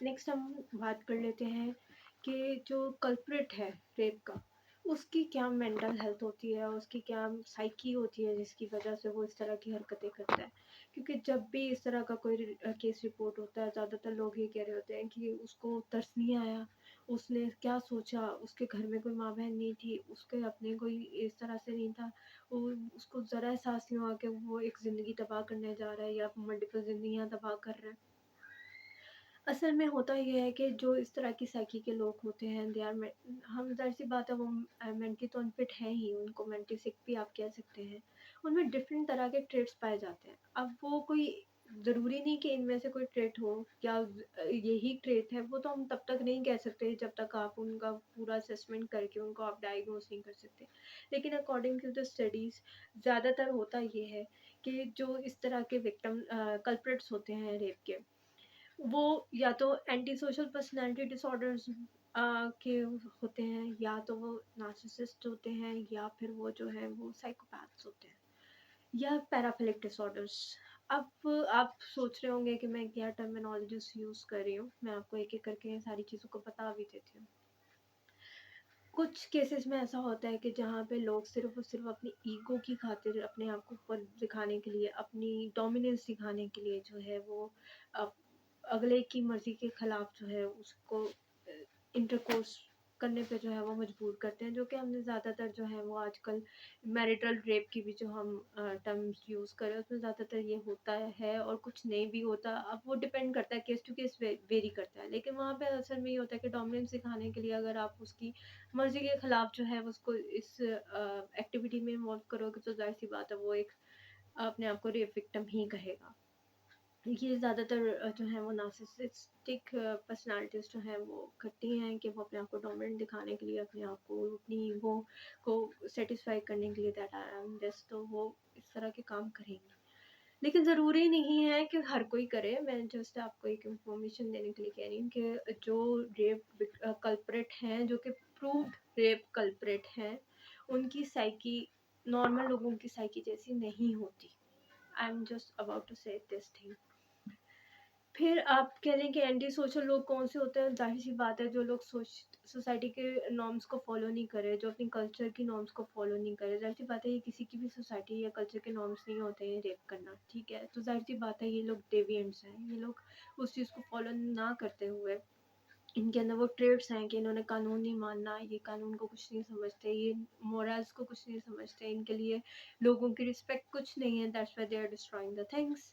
Next हम बात कर लेते हैं कि जो कल्प्रिट है रेप का, उसकी क्या मेंटल हेल्थ होती है, उसकी क्या साइकी होती है जिसकी वजह से वो इस तरह की हरकतें करता है। क्योंकि जब भी इस तरह का कोई केस रिपोर्ट होता है, ज़्यादातर लोग ये कह रहे होते हैं कि उसको तरस नहीं आया, उसने क्या सोचा, उसके घर में कोई माँ बहन नहीं थी, उसके अपने कोई इस तरह से नहीं था, वो उसको ज़रा एहसास नहीं हुआ कि वो एक ज़िंदगी तबाह करने जा रहा है या मल्टीपल ज़िंदगियाँ तबाह कर रहा है। असल में होता ये है कि जो इस तरह की साइकी के लोग होते हैं, दे आर हम ज़ाहिर-सी बात है वो मेंटली तो अनफिट हैं ही, उनको मेंटली सिक भी आप कह सकते हैं। उनमें डिफरेंट तरह के ट्रेट्स पाए जाते हैं। अब वो कोई ज़रूरी नहीं कि इनमें से कोई ट्रेट हो या यही ट्रेट है, वो तो हम तब तक नहीं कह सकते जब तक आप उनका पूरा असेसमेंट करके उनको आप डायग्नोज़ नहीं कर सकते। लेकिन अकॉर्डिंग टू द स्टडीज़ ज़्यादातर होता ये है कि जो इस तरह के कल्प्रिट्स होते हैं रेप के, वो या तो एंटी सोशल पर्सनैलिटी डिसऑर्डर्स के होते हैं, या तो वो नार्सिसिस्ट होते हैं, या फिर वो जो है वो साइकोपैथ्स होते हैं, या पैराफिलिक डिसऑर्डर्स। अब आप सोच रहे होंगे कि मैं क्या टर्मिनोलॉजीज यूज़ कर रही हूँ। मैं आपको एक-एक करके सारी चीज़ों को बता भी देती हूँ। कुछ केसेस में ऐसा होता है कि जहाँ पे लोग सिर्फ़ और सिर्फ़ अपनी ईगो की खातिर, अपने आप को ऊपर दिखाने के लिए, अपनी डोमिनेंस दिखाने के लिए जो है वो अ, अगले की मर्ज़ी के खिलाफ जो है उसको इंटरकोर्स करने पे जो है वो मजबूर करते हैं, जो कि हमने ज़्यादातर जो है वो आजकल मैरिटल रेप की भी जो हम टर्म्स यूज़ कर रहे हैं उसमें ज़्यादातर ये होता है, और कुछ नहीं भी होता। अब वो डिपेंड करता है, केस टू केस वेरी करता है, लेकिन वहाँ पे असल में ये होता है कि डोमिनेंस दिखाने के लिए अगर आप उसकी मर्ज़ी के खिलाफ जो है उसको इस एक्टिविटी में इन्वॉल्व करोगे, तो ज़ाहिर सी बात है वो एक अपने आप को रेप विक्टिम ही कहेगा। ये ज़्यादातर जो है वो नार्सिसिस्टिक पर्सनैलिटीज़ जो हैं वो करती हैं कि वो अपने आप को डोमिनेंट दिखाने के लिए, अपने आप को, अपनी ईगो को सेटिस्फाई करने के लिए, दैट आई एम दिस, तो वो इस तरह के काम करेंगी। लेकिन ज़रूरी नहीं है कि हर कोई करे। मैं जस्ट आपको एक इन्फॉर्मेशन देने के लिए कह रही हूँ कि जो रेप कल्प्रिट हैं, जो कि प्रूव्ड रेप कल्प्रिट हैं, उनकी साइकी नॉर्मल लोगों की साइकी जैसी नहीं होती। I am just about to से दिस थिंग। फिर आप कह लें कि एंटी सोशल लोग कौन से होते हैं। ज़ाहिर-सी बात है, जो लोग सोसाइटी के नॉर्म्स को फ़ॉलो नहीं कर रहे, जो अपनी कल्चर की नॉर्म्स को फ़ॉलो नहीं कर रहे। ज़ाहिर-सी बात है ये किसी की भी सोसाइटी या कल्चर के नॉर्म्स नहीं होते हैं रेप करना, ठीक है? तो ज़ाहिर-सी बात है ये लोग डेविएंट्स हैं। ये लोग उस चीज़ को फ़ॉलो ना करते हुए, इनके अंदर वो ट्रेड्स हैं कि इन्होंने कानून नहीं मानना, ये कानून को कुछ नहीं समझते, ये मोरल्स को कुछ नहीं समझते, इनके लिए लोगों की रिस्पेक्ट कुछ नहीं है, that's why they are destroying the things.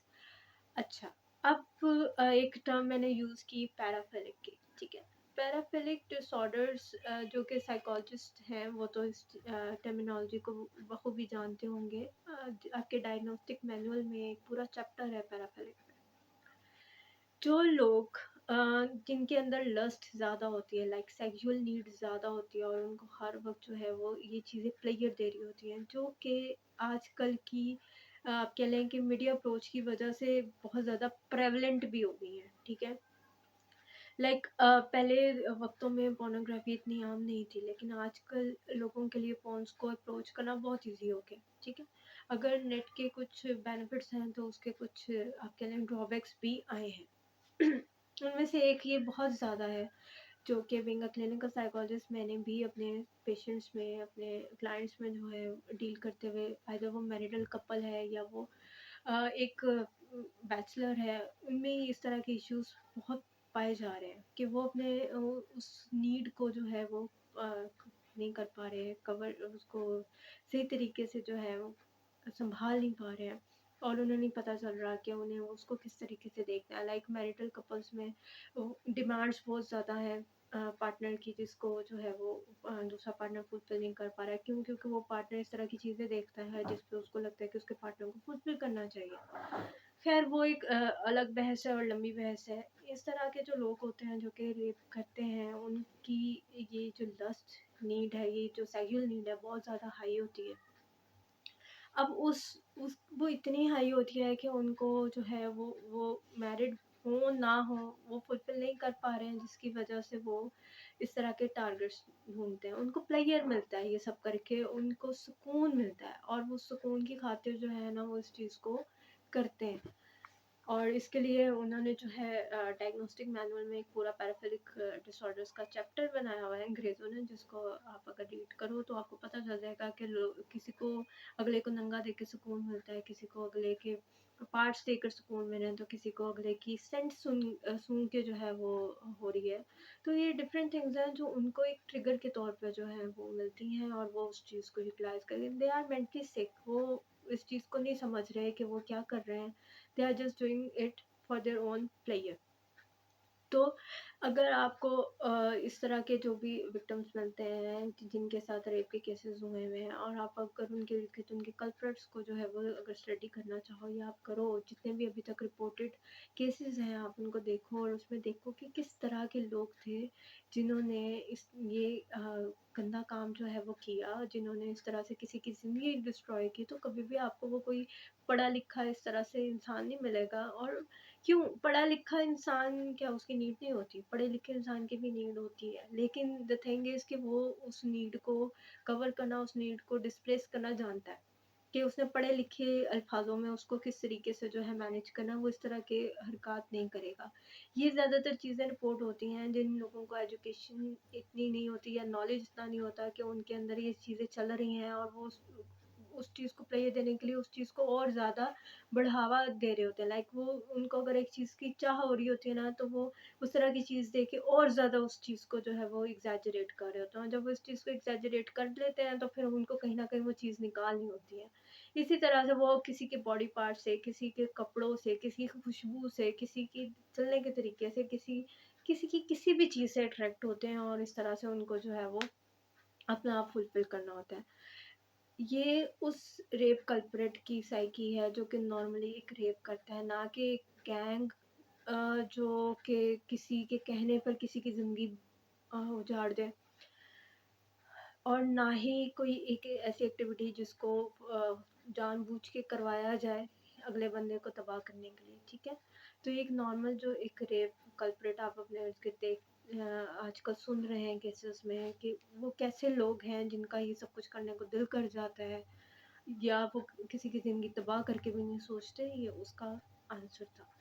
अच्छा, अब एक टर्म मैंने यूज़ की पैराफिलिक की, ठीक है? पैराफिलिक डिसऑर्डर्स जो कि साइकोलॉजिस्ट हैं वो तो इस टर्मिनोलॉजी को बखूबी जानते होंगे। आपके डायग्नोस्टिक मैनुअल में एक पूरा चैप्टर है पैराफिलिक में। जो लोग जिनके अंदर लस्ट ज़्यादा होती है, लाइक सेक्सुअल नीड ज़्यादा होती है, और उनको हर वक़्त जो है वो ये चीज़ें प्लेज़र दे रही होती हैं, जो कि आजकल की आप कह लें कि मीडिया अप्रोच की वजह से बहुत ज़्यादा प्रेवलेंट भी हो गई हैं, ठीक है? लाइक पहले वक़्तों में पोर्नोग्राफ़ी इतनी आम नहीं थी, लेकिन आजकल लोगों के लिए फ़ोन्स को अप्रोच करना बहुत ईज़ी हो गया, ठीक है? अगर नेट के कुछ बेनिफिट्स हैं, तो उसके कुछ आप कह लें ड्रॉबैक्स भी आए हैं। उनमें से एक ये बहुत ज़्यादा है, जो कि बीइंग अ क्लिनिकल साइकोलॉजिस्ट मैंने भी अपने पेशेंट्स में, अपने क्लाइंट्स में जो है डील करते हुए, आइदर वो मैरिडल कपल है या वो एक बैचलर है, उनमें ही इस तरह के इश्यूज़ बहुत पाए जा रहे हैं कि वो अपने उस नीड को जो है वो नहीं कर पा रहे हैं, कवर उसको सही तरीके से जो है वो सँभाल नहीं पा रहे हैं, और उन्हें नहीं पता चल रहा कि उन्हें उसको किस तरीके से देखना है। लाइक मैरिटल कपल्स में डिमांड्स बहुत ज़्यादा है पार्टनर की, जिसको जो है वो दूसरा पार्टनर फुलफ़िल नहीं कर पा रहा है। क्यों? क्योंकि वो पार्टनर इस तरह की चीज़ें देखता है जिस पे उसको लगता है कि उसके पार्टनर को फुलफ़िल करना चाहिए। ख़ैर वो एक अलग बहस है और लंबी बहस है। इस तरह के जो लोग होते हैं जो कि रेप करते हैं, उनकी ये जो लस्ट नीड है, ये जो सेक्सुअल नीड है, बहुत ज़्यादा हाई होती है। अब उस वो इतनी हाई होती है कि उनको जो है वो मैरिड हो ना हो, वो फुलफ़िल नहीं कर पा रहे हैं, जिसकी वजह से वो इस तरह के टारगेट्स ढूँढते हैं। उनको प्लेज़र मिलता है ये सब करके, उनको सुकून मिलता है, और वो सुकून की खातिर जो है ना वो इस चीज़ को करते हैं। और इसके लिए उन्होंने जो है डायग्नोस्टिक मैनुअल में एक पूरा पैराफिलिक डिसऑर्डर्स का चैप्टर बनाया हुआ है अंग्रेज़ों ने, जिसको आप अगर रीड करो तो आपको पता चल जाएगा कि किसी को अगले को नंगा देख के सुकून मिलता है, किसी को अगले के पार्ट्स देकर सुकून मिले, तो किसी को अगले की सेंट सूंघ के जो है वो हो रही है। तो ये डिफरेंट थिंग्स हैं जो उनको एक ट्रिगर के तौर पे जो है वो मिलती हैं और वो उस चीज़ को यूटिलाइज करें। दे आर मेंटली सिक, वो इस चीज़ को नहीं समझ रहे कि वो क्या कर रहे हैं। They are just doing it for their own player. तो अगर आपको इस तरह के जो भी विक्टिम्स मिलते हैं जिनके साथ रेप के केसेस हुए हुए हैं, और आप अगर उनके कल्प्रिट्स को जो है वो अगर स्टडी करना चाहो या आप करो, जितने भी अभी तक रिपोर्टेड केसेस हैं आप उनको देखो और उसमें देखो कि किस तरह के लोग थे जिन्होंने ये गंदा काम जो है वो किया, जिन्होंने इस तरह से किसी की ज़िंदगी डिस्ट्रॉय की। तो कभी भी आपको वो कोई पढ़ा लिखा इस तरह से इंसान नहीं मिलेगा। और क्यों, पढ़ा लिखा इंसान क्या उसकी नीड नहीं होती? पढ़े लिखे इंसान की भी नीड होती है, लेकिन द थिंग इज़ कि वो उस नीड को कवर करना, उस नीड को डिस्प्लेस करना जानता है कि उसने पढ़े लिखे अल्फाजों में उसको किस तरीके से जो है मैनेज करना, वो इस तरह के हरकत नहीं करेगा। ये ज़्यादातर चीज़ें रिपोर्ट होती हैं जिन लोगों को एजुकेशन इतनी नहीं होती या नॉलेज इतना नहीं होता कि उनके अंदर ये चीज़ें चल रही हैं और वो उस चीज़ को प्ले देने के लिए उस चीज़ को और ज़्यादा बढ़ावा दे रहे होते हैं। लाइक वो उनको अगर एक चीज़ की चाह हो रही होती है ना, तो वो उस तरह की चीज़ देख के और ज़्यादा उस चीज़ को जो है वो एग्ज़ैजरेट कर रहे होते हैं। जब वो इस चीज़ को एग्ज़ैजरेट कर लेते हैं तो फिर उनको कहीं न कहीं वो चीज़ निकालनी होती है। इसी तरह से वो किसी के बॉडी पार्ट से, किसी के कपड़ों से, किसी की खुशबू से, किसी की चलने के तरीके से, किसी किसी की किसी भी चीज़ से अट्रैक्ट होते हैं और इस तरह से उनको जो है वो अपना आप फुलफ़िल करना होता है। ये उस रेप कल्प्रिट की साइकी है जो कि नॉर्मली एक रेप करता है, ना कि एक गैंग जो कि किसी के कहने पर किसी की ज़िंदगी उजाड़ दे, और ना ही कोई एक ऐसी एक्टिविटी जिसको जानबूझ के करवाया जाए अगले बंदे को तबाह करने के लिए, ठीक है? तो ये एक नॉर्मल जो एक रेप कल्प्रिट आप अपने इर्द-गिर्द आजकल सुन रहे हैं केसेस में कि वो कैसे लोग हैं जिनका ये सब कुछ करने को दिल कर जाता है, या वो किसी की ज़िंदगी तबाह करके भी नहीं सोचते, ये उसका आंसर था।